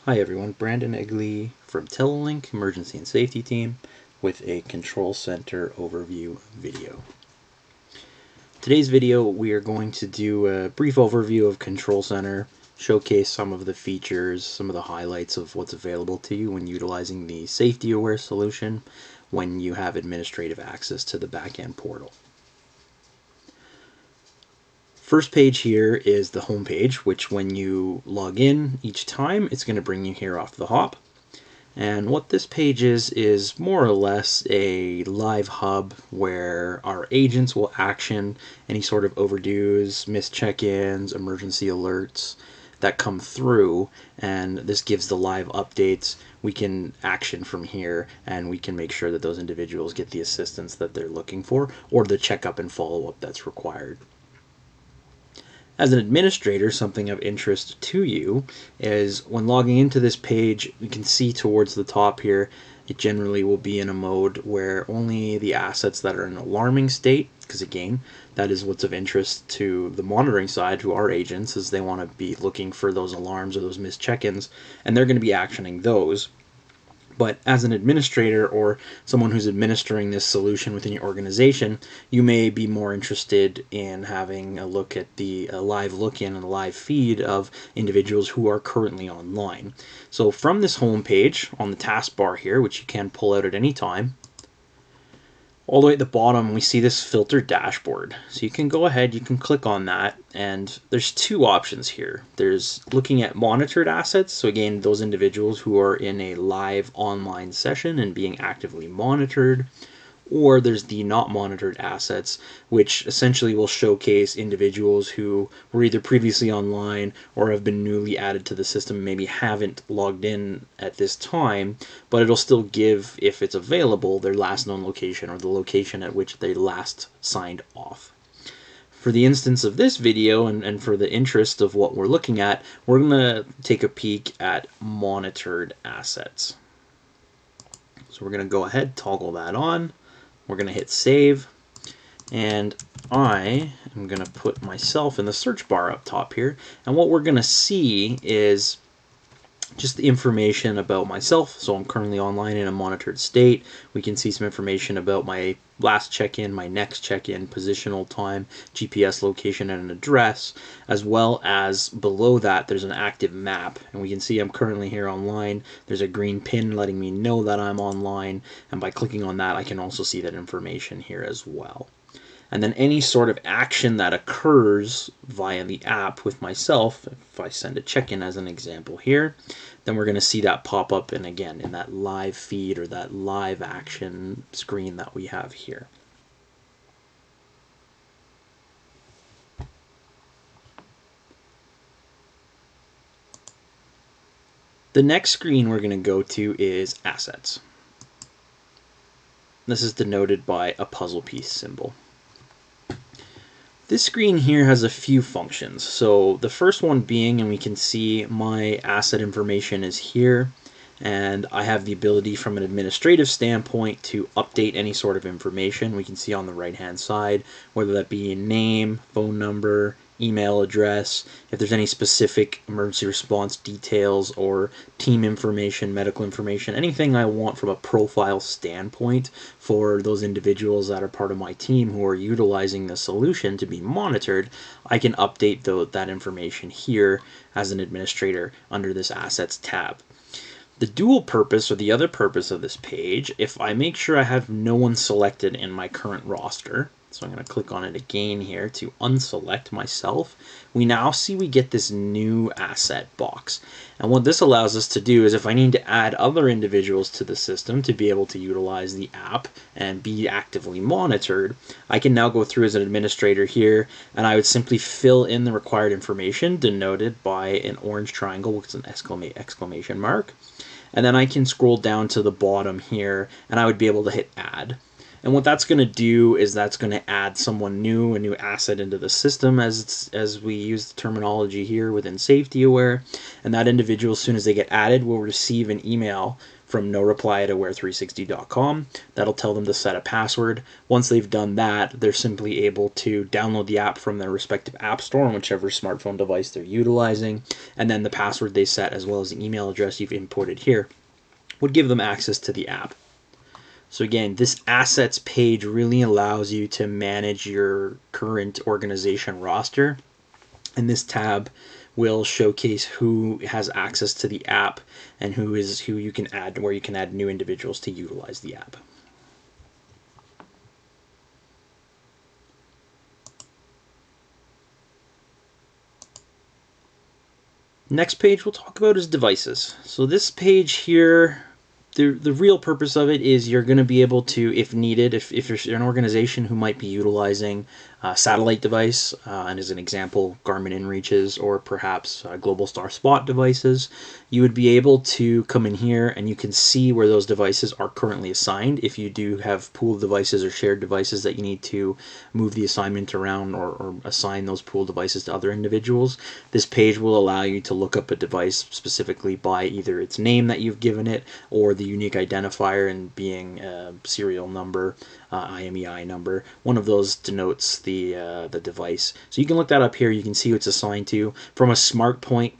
Hi everyone, Brandon Egli from Telelink Emergency and Safety Team with a Control Center overview video. Today's video we are going to do a brief overview of Control Center, showcase some of the features, some of the highlights of what's available to you when utilizing the SafetyAware solution when you have administrative access to the backend portal. First page here is the home page, which when you log in each time, it's going to bring you here off the hop. And what this page is more or less a live hub where our agents will action any sort of overdues, missed check-ins, emergency alerts that come through, and this gives the live updates. We can action from here and we can make sure that those individuals get the assistance that they're looking for or the checkup and follow-up that's required. As an administrator, something of interest to you is when logging into this page, you can see towards the top here, it generally will be in a mode where only the assets that are in an alarming state, because again, that is what's of interest to the monitoring side, to our agents, is they want to be looking for those alarms or those missed check-ins, and they're going to be actioning those. But as an administrator or someone who's administering this solution within your organization, you may be more interested in having a look at the live look-in and the live feed of individuals who are currently online. So from this home page on the taskbar here, which you can pull out at any time, all the way at the bottom we see this filter dashboard. So you can go ahead, you can click on that, and there's two options here. There's looking at monitored assets, so again those individuals who are in a live online session and being actively monitored, or there's the not monitored assets, which essentially will showcase individuals who were either previously online or have been newly added to the system, maybe haven't logged in at this time, but it'll still give, if it's available, their last known location or the location at which they last signed off. For the instance of this video and for the interest of what we're looking at, we're going to take a peek at monitored assets. So we're going to go ahead, toggle that on. We're going to hit save, and I am going to put myself in the search bar up top here, and what we're going to see is just the information about myself. So I'm currently online in a monitored state. We can see some information about my last check-in, my next check-in, positional time, GPS location, and an address, as well as below that there's an active map, and we can see I'm currently here online. There's a green pin letting me know that I'm online, and by clicking on that I can also see that information here as well. And then any sort of action that occurs via the app with myself, if I send a check-in as an example here, then we're going to see that pop up, and again in that live feed or that live action screen that we have here. The next screen we're going to go to is assets. This is denoted by a puzzle piece symbol. This screen here has a few functions. So the first one being, and we can see my asset information is here, and I have the ability from an administrative standpoint to update any sort of information. We can see on the right hand side, whether that be name, phone number, email address, if there's any specific emergency response details or team information, medical information, anything I want from a profile standpoint for those individuals that are part of my team who are utilizing the solution to be monitored, I can update that information here as an administrator under this Assets tab. The dual purpose, or the other purpose of this page, if I make sure I have no one selected in my current roster, so I'm going to click on it again here to unselect myself, we now see we get this new asset box. And what this allows us to do is if I need to add other individuals to the system to be able to utilize the app and be actively monitored, I can now go through as an administrator here, and I would simply fill in the required information denoted by an orange triangle with an exclamation mark. And then I can scroll down to the bottom here, and I would be able to hit add. And what that's going to do is that's going to add someone new, a new asset into the system, as we use the terminology here within SafetyAware. And that individual, as soon as they get added, will receive an email from no reply at aware360.com. That'll tell them to set a password. Once they've done that, they're simply able to download the app from their respective app store on whichever smartphone device they're utilizing, and then the password they set as well as the email address you've inputted here would give them access to the app. So again, this assets page really allows you to manage your current organization roster, and this tab will showcase who has access to the app and who you can add, where you can add new individuals to utilize the app. Next page we'll talk about is devices. So this page here, the real purpose of it is you're going to be able to, if needed, if you're an organization who might be utilizing a satellite device, and as an example, Garmin InReaches, or perhaps Global Star Spot devices, you would be able to come in here and you can see where those devices are currently assigned. If you do have pooled devices or shared devices that you need to move the assignment around or assign those pooled devices to other individuals, this page will allow you to look up a device specifically by either its name that you've given it or the unique identifier, and being serial number, IMEI number. One of those denotes the device. So you can look that up here. You can see who it's assigned to from a smartphone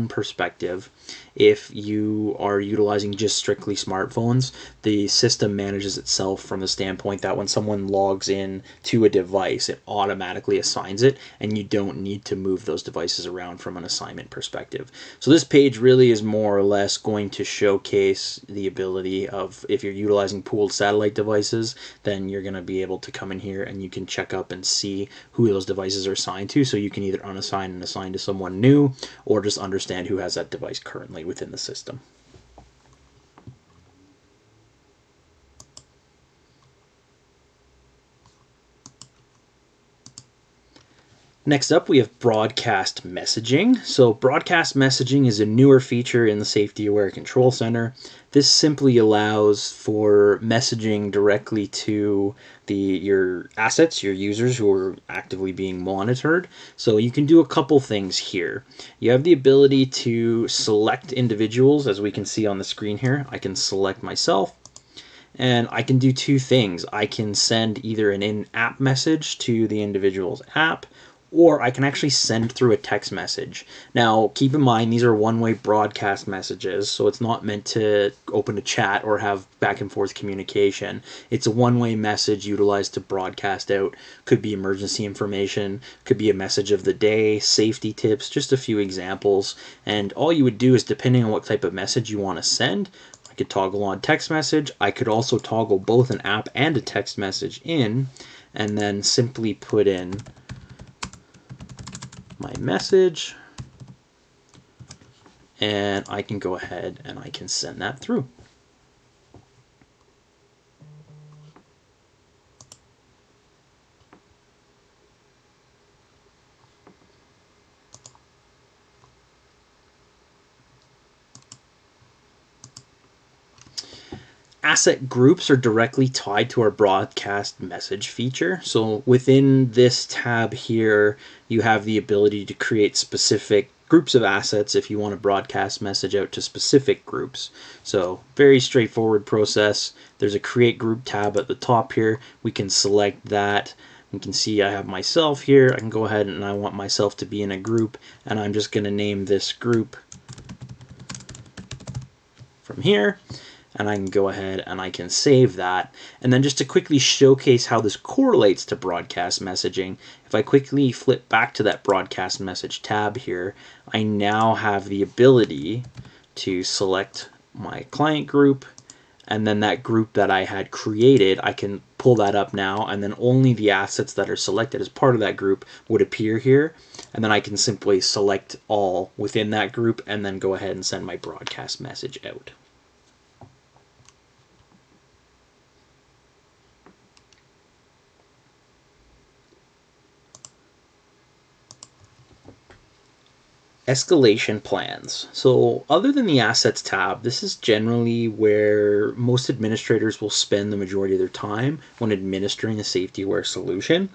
perspective. If you are utilizing just strictly smartphones, the system manages itself from the standpoint that when someone logs in to a device, it automatically assigns it, and you don't need to move those devices around from an assignment perspective. So this page really is more or less going to showcase the ability of, if you're utilizing pooled satellite devices, then you're going to be able to come in here and you can check up and see who those devices are assigned to, so you can either unassign and assign to someone new, or just understand who has that device currently within the system. Next up, we have broadcast messaging. So broadcast messaging is a newer feature in the SafetyAware Control Centre. This simply allows for messaging directly to your assets, your users who are actively being monitored. So you can do a couple things here. You have the ability to select individuals, as we can see on the screen here. I can select myself, and I can do two things. I can send either an in-app message to the individual's app, or I can actually send through a text message. Now, keep in mind, these are one-way broadcast messages, so it's not meant to open a chat or have back and forth communication. It's a one-way message utilized to broadcast out. Could be emergency information, could be a message of the day, safety tips, just a few examples. And all you would do is, depending on what type of message you want to send, I could toggle on text message. I could also toggle both an app and a text message in, and then simply put in my message, and I can go ahead and I can send that through. Asset groups are directly tied to our broadcast message feature. So within this tab here, you have the ability to create specific groups of assets if you want to broadcast message out to specific groups. So very straightforward process. There's a create group tab at the top here. We can select that. You can see I have myself here. I can go ahead and I want myself to be in a group, and I'm just going to name this group from here. And I can go ahead and I can save that. And then just to quickly showcase how this correlates to broadcast messaging, if I quickly flip back to that broadcast message tab here, I now have the ability to select my client group, and then that group that I had created, I can pull that up now, and then only the assets that are selected as part of that group would appear here. And then I can simply select all within that group and then go ahead and send my broadcast message out. Escalation plans. So other than the assets tab, this is generally where most administrators will spend the majority of their time when administering a SafetyAware solution.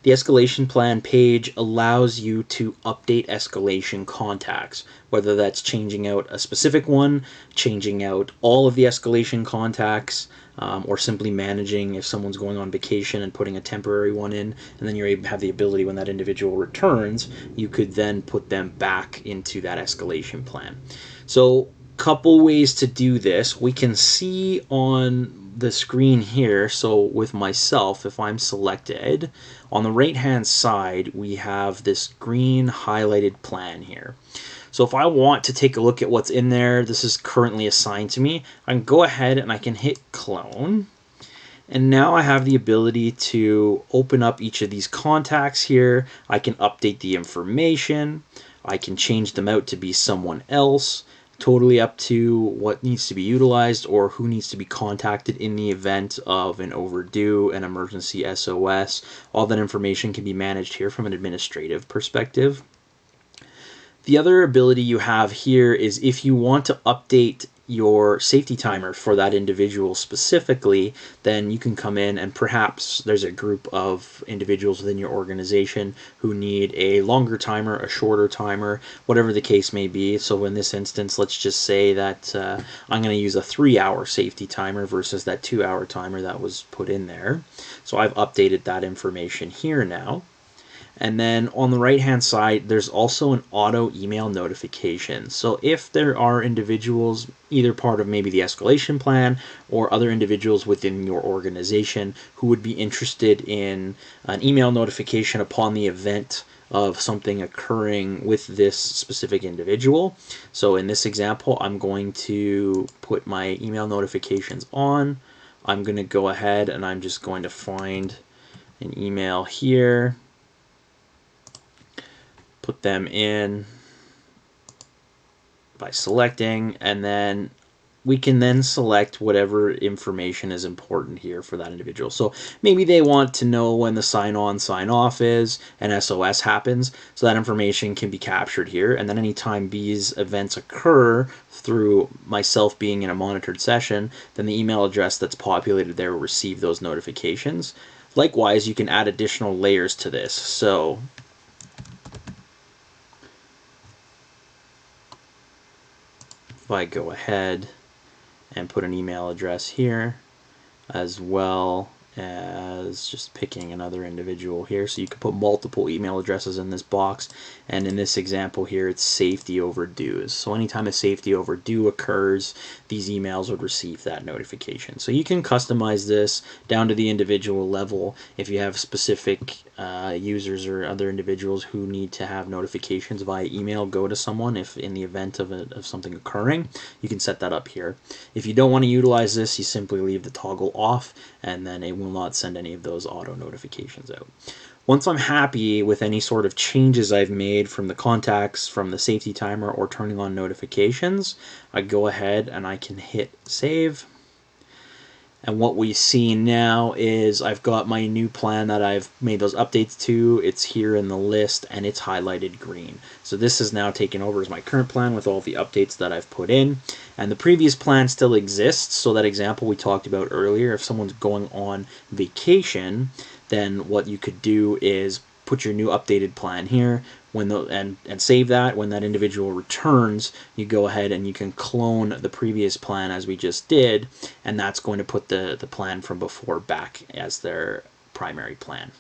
The escalation plan page allows you to update escalation contacts, whether that's changing out a specific one, changing out all of the escalation contacts, or simply managing if someone's going on vacation and putting a temporary one in, and then you're able to have the ability when that individual returns, you could then put them back into that escalation plan. So, couple ways to do this. We can see on the screen here, so with myself, if I'm selected, on the right hand side we have this green highlighted plan here. So if I want to take a look at what's in there, this is currently assigned to me, I can go ahead and I can hit clone. And now I have the ability to open up each of these contacts here. I can update the information. I can change them out to be someone else. Totally up to what needs to be utilized or who needs to be contacted in the event of an overdue, an emergency SOS. All that information can be managed here from an administrative perspective. The other ability you have here is if you want to update your safety timer for that individual specifically, then you can come in and perhaps there's a group of individuals within your organization who need a longer timer, a shorter timer, whatever the case may be. So in this instance, let's just say that I'm going to use a 3-hour safety timer versus that 2-hour timer that was put in there. So I've updated that information here now. And then on the right hand side, there's also an auto email notification. So if there are individuals, either part of maybe the escalation plan or other individuals within your organization who would be interested in an email notification upon the event of something occurring with this specific individual. So in this example, I'm going to put my email notifications on. I'm going to go ahead and I'm just going to find an email here. Put them in by selecting, and then we can then select whatever information is important here for that individual. So maybe they want to know when the sign on, sign off is, and SOS happens, so that information can be captured here. And then anytime these events occur through myself being in a monitored session, then the email address that's populated there will receive those notifications. Likewise, you can add additional layers to this. So if I go ahead and put an email address here, as well as just picking another individual here, so you can put multiple email addresses in this box, and in this example here it's safety overdues. So anytime a safety overdue occurs, these emails would receive that notification. So you can customize this down to the individual level. If you have specific users or other individuals who need to have notifications via email go to someone if in the event of something occurring, you can set that up here. If you don't want to utilize this, you simply leave the toggle off, and then it will not send any of those auto notifications out. Once I'm happy with any sort of changes I've made from the contacts, from the safety timer, or turning on notifications, I go ahead and I can hit save. And what we see now is I've got my new plan that I've made those updates to. It's here in the list and it's highlighted green. So this is now taken over as my current plan with all the updates that I've put in. And the previous plan still exists. So that example we talked about earlier, if someone's going on vacation, then what you could do is put your new updated plan here and save that. When that individual returns, you go ahead and you can clone the previous plan as we just did, and that's going to put the plan from before back as their primary plan.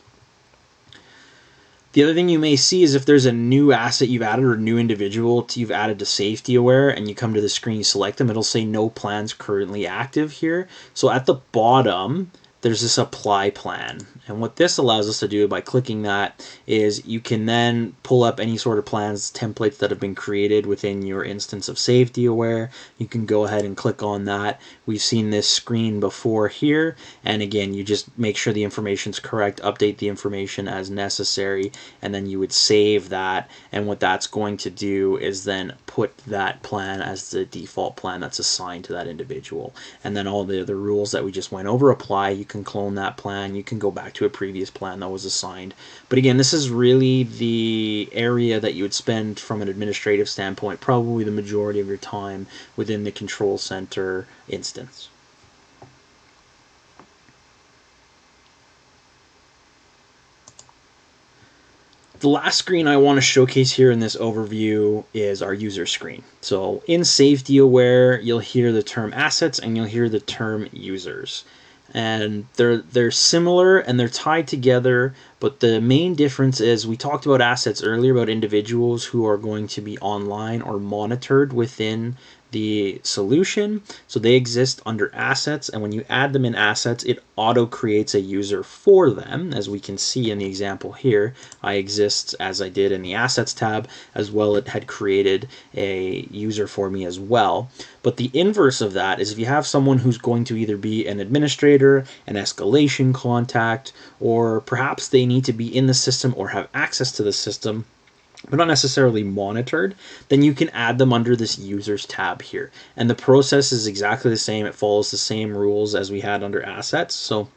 The other thing you may see is if there's a new asset you've added or a new individual you've added to SafetyAware and you come to the screen, you select them, it'll say no plans currently active here. So at the bottom, there's this apply plan. And what this allows us to do by clicking that is you can then pull up any sort of plans, templates that have been created within your instance of SafetyAware. You can go ahead and click on that. We've seen this screen before here. And again, you just make sure the information's correct, update the information as necessary, and then you would save that. And what that's going to do is then put that plan as the default plan that's assigned to that individual. And then all the other rules that we just went over apply. You can clone that plan. You can go back to a previous plan that was assigned. But again, this is really the area that you would spend from an administrative standpoint, probably the majority of your time within the Control Center instance. The last screen I want to showcase here in this overview is our user screen. So in SafetyAware, you'll hear the term assets and you'll hear the term users. And they're similar and they're tied together, but the main difference is we talked about assets earlier, about individuals who are going to be online or monitored within the solution. So they exist under assets, and when you add them in assets, it auto creates a user for them. As we can see in the example here, I exist as I did in the assets tab, as well it had created a user for me as well. But the inverse of that is if you have someone who's going to either be an administrator, an escalation contact, or perhaps they need to be in the system or have access to the system, but not necessarily monitored, then you can add them under this users tab here. And the process is exactly the same. It follows the same rules as we had under assets. So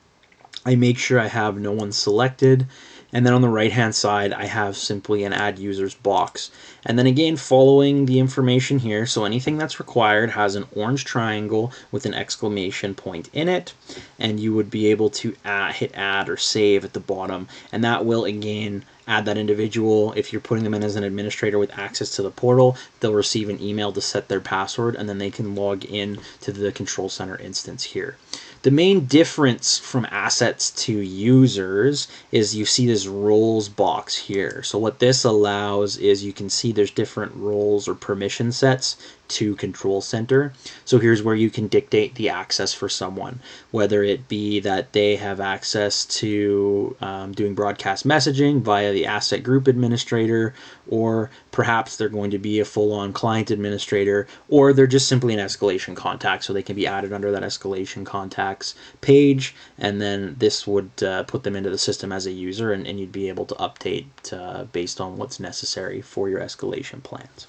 I make sure I have no one selected. And then on the right hand side, I have simply an add users box. And then again, following the information here, so anything that's required has an orange triangle with an exclamation point in it. And you would be able to hit add or save at the bottom. And that will again add that individual. If you're putting them in as an administrator with access to the portal, they'll receive an email to set their password, and then they can log in to the Control Center instance here. The main difference from assets to users is you see this roles box here. So what this allows is you can see there's different roles or permission sets to Control Center. So here's where you can dictate the access for someone, whether it be that they have access to doing broadcast messaging via the asset group administrator, or perhaps they're going to be a full-on client administrator, or they're just simply an escalation contact, so they can be added under that escalation contacts page, and then this would put them into the system as a user, and you'd be able to update based on what's necessary for your escalation plans.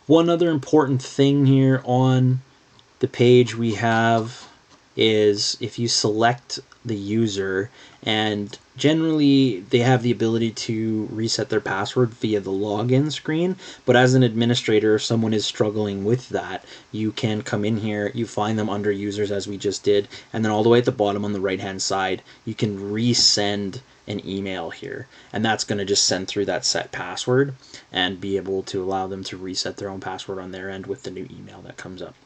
One other important thing here on the page we have is if you select the user, and generally they have the ability to reset their password via the login screen, but as an administrator, if someone is struggling with that, you can come in here, you find them under users as we just did, and then all the way at the bottom on the right hand side, you can resend an email here, and that's going to just send through that set password and be able to allow them to reset their own password on their end with the new email that comes up.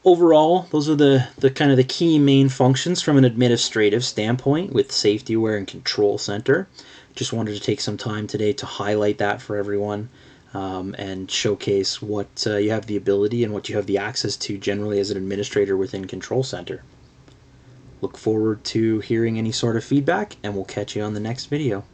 Overall, those are the kind of the key main functions from an administrative standpoint with SafetyAware and Control Center. Just wanted to take some time today to highlight that for everyone and showcase what you have the ability and what you have the access to generally as an administrator within Control Center. Look forward to hearing any sort of feedback, and we'll catch you on the next video.